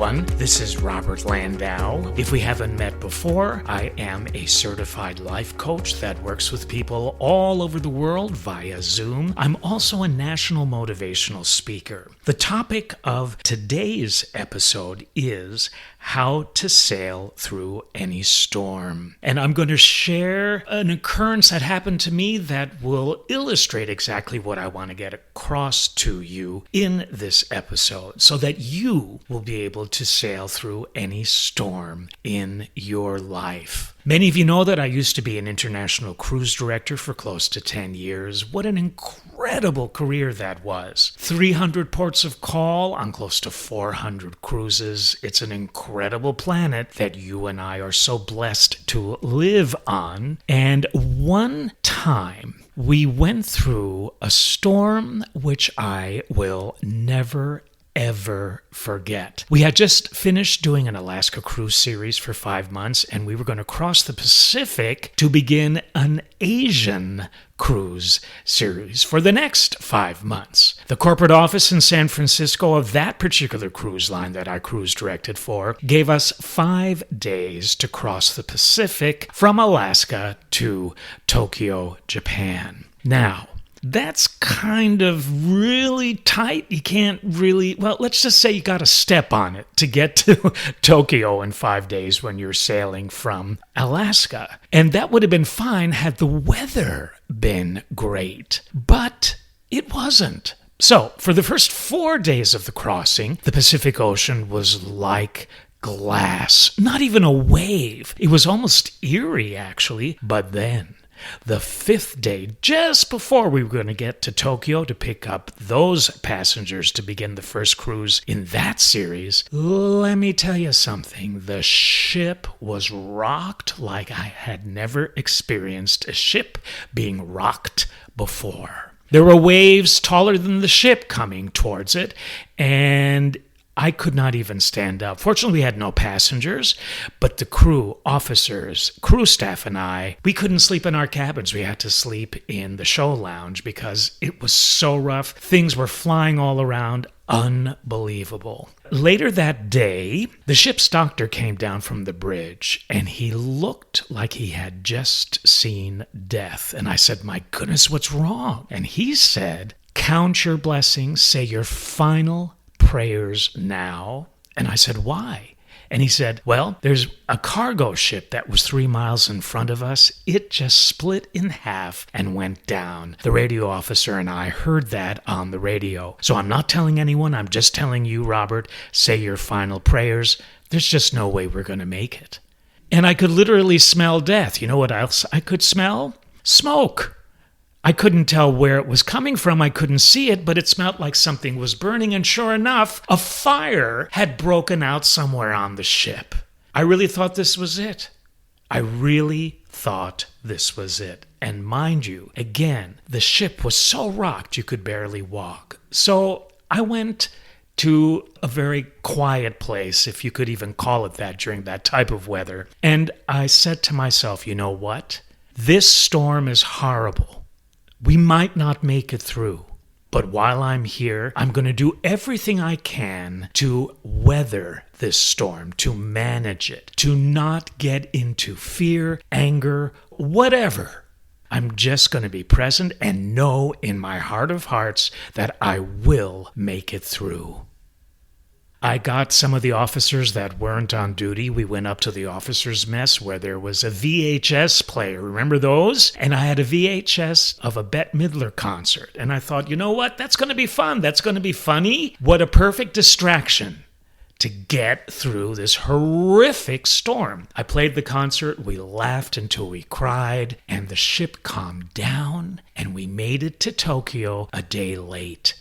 everyone. This is Robert Landau. If we haven't met before, I am a certified life coach that works with people all over the world via Zoom. I'm also a national motivational speaker. The topic of today's episode is how to sail through any storm. And I'm going to share an occurrence that happened to me that will illustrate exactly what I want to get across to you in this episode so that you will be able to sail through any storm in your life. Many of you know that I used to be an international cruise director for close to 10 years. What an incredible career that was. 300 ports of call on close to 400 cruises. It's an incredible planet that you and I are so blessed to live on. And one time we went through a storm which I will never ever forget. We had just finished doing an Alaska cruise series for 5 months, and we were going to cross the Pacific to begin an Asian cruise series for the next 5 months. The corporate office in San Francisco of that particular cruise line that I cruise directed for gave us 5 days to cross the Pacific from Alaska to Tokyo, Japan. Now, that's kind of really tight. You can't really, well, let's just say you got to step on it to get to Tokyo in 5 days when you're sailing from Alaska. And that would have been fine had the weather been great, but it wasn't. So for the first 4 days of the crossing, the Pacific Ocean was like glass, not even a wave. It was almost eerie, actually. But then, the 5th day, just before we were going to get to Tokyo to pick up those passengers to begin the first cruise in that series, let me tell you something. The ship was rocked like I had never experienced a ship being rocked before. There were waves taller than the ship coming towards it, and I could not even stand up. Fortunately, we had no passengers, but the crew, officers, crew staff, and I, we couldn't sleep in our cabins. We had to sleep in the show lounge because it was so rough. Things were flying all around. Unbelievable. Later that day, the ship's doctor came down from the bridge, and he looked like he had just seen death. And I said, "My goodness, what's wrong?" And he said, "Count your blessings, say your final prayers now." And I said, "Why?" And he said, "Well, there's a cargo ship that was 3 miles in front of us. It just split in half and went down." The radio officer and I heard that on the radio. So I'm not telling anyone. I'm just telling you, Robert, say your final prayers. There's just no way we're going to make it. And I could literally smell death. You know what else I could smell? Smoke. I couldn't tell where it was coming from. I couldn't see it, but it smelled like something was burning. And sure enough, a fire had broken out somewhere on the ship. I really thought this was it. And mind you, again, the ship was so rocked you could barely walk. So I went to a very quiet place, if you could even call it that during that type of weather. And I said to myself, you know what? This storm is horrible. We might not make it through, but while I'm here, I'm going to do everything I can to weather this storm, to manage it, to not get into fear, anger, whatever. I'm just going to be present and know in my heart of hearts that I will make it through. I got some of the officers that weren't on duty. We went up to the officers' mess where there was a VHS player. Remember those? And I had a VHS of a Bette Midler concert. And I thought, you know what? That's going to be fun. That's going to be funny. What a perfect distraction to get through this horrific storm. I played the concert. We laughed until we cried. And the ship calmed down. And we made it to Tokyo a day late.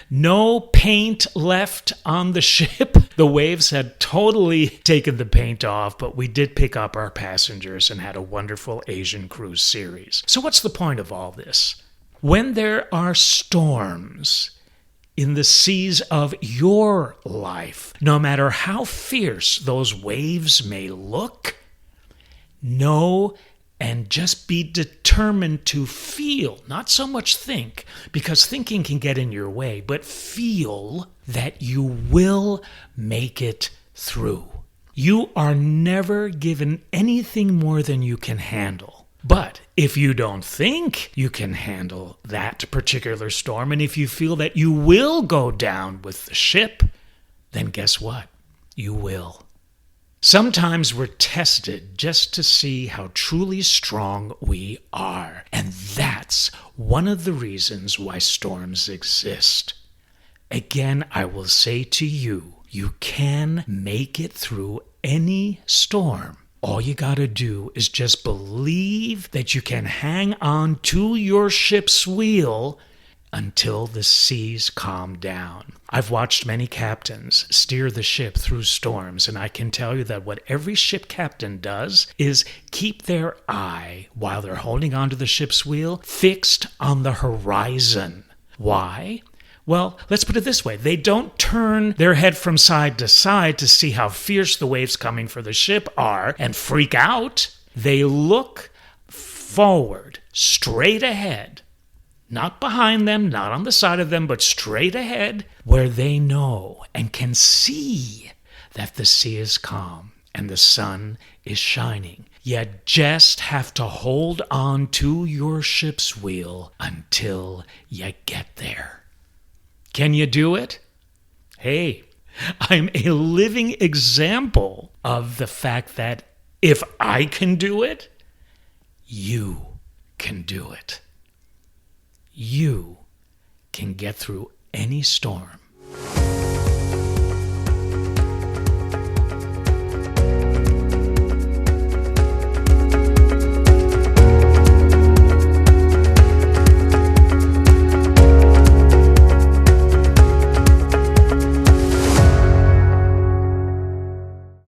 No paint left on the ship. The waves had totally taken the paint off, but we did pick up our passengers and had a wonderful Asian cruise series. So what's the point of all this? When there are storms in the seas of your life, no matter how fierce those waves may look, know and just be determined to feel, not so much think, because thinking can get in your way, but feel that you will make it through. You are never given anything more than you can handle. But if you don't think you can handle that particular storm, and if you feel that you will go down with the ship, then guess what? You will. Sometimes we're tested just to see how truly strong we are. And that's one of the reasons why storms exist. Again, I will say to you, you can make it through any storm. All you gotta do is just believe that you can hang on to your ship's wheel until the seas calm down. I've watched many captains steer the ship through storms, and I can tell you that what every ship captain does is keep their eye, while they're holding onto the ship's wheel, fixed on the horizon. Why? Well, let's put it this way. They don't turn their head from side to side to see how fierce the waves coming for the ship are and freak out. They look forward, straight ahead. Not behind them, not on the side of them, but straight ahead, where they know and can see that the sea is calm and the sun is shining. You just have to hold on to your ship's wheel until you get there. Can you do it? Hey, I'm a living example of the fact that if I can do it, you can do it. You can get through any storm